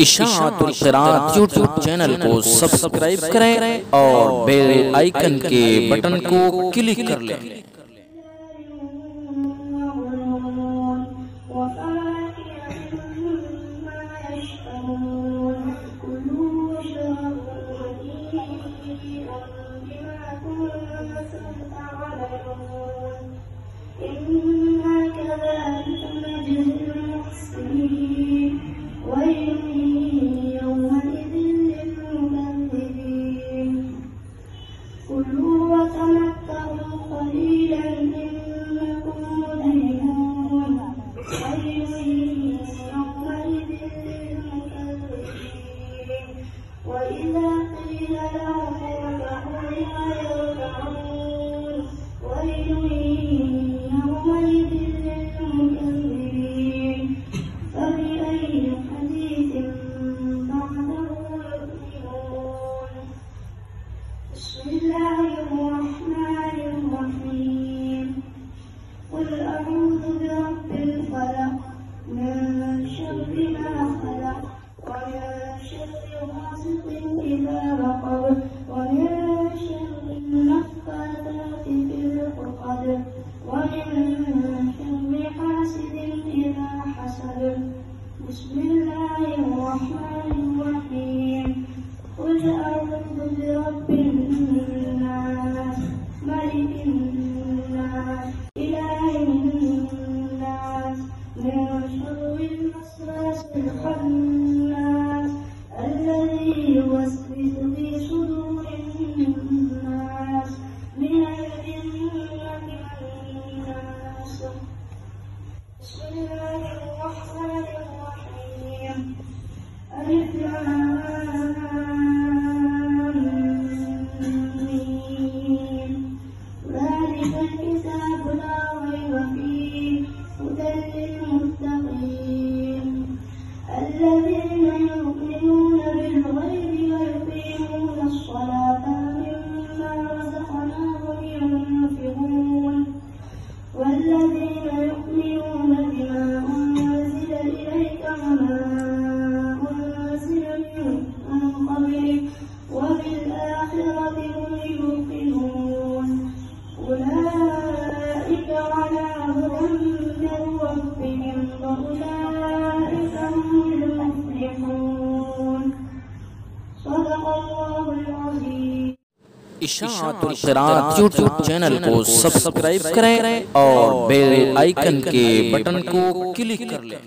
इशाअतुल क़िराअत YouTube channel को सब्सक्राइब करें और बेल आइकन के बटन को क्लिक कर लें। بسم الله الرحمن الرحيم قل أعوذ برب الناس ملك الناس إله الناس من شر الوسواس الخناس الذي يوسوس في صدور الناس من الجنة والناس. بسم الله الرحمن الرحيم ألف لام ميم ذلك الكتاب لا ريب فيه هدى للمتقين الذين يؤمنون بالغيب ويقيمون الصلاة ومما رزقناهم ينفقون والذين يؤمنون بما أنزل إليك وما أنزل من قبلك وبالآخرة هم يوقنون أولئك على هدى من ربهم وأولئك هم المفلحون. صدق الله العظيم. इशाअतुल क़िराअत यूट्यूब चैनल को सब्सक्राइब करें और बेल आइकन के बटन को क्लिक कर लें।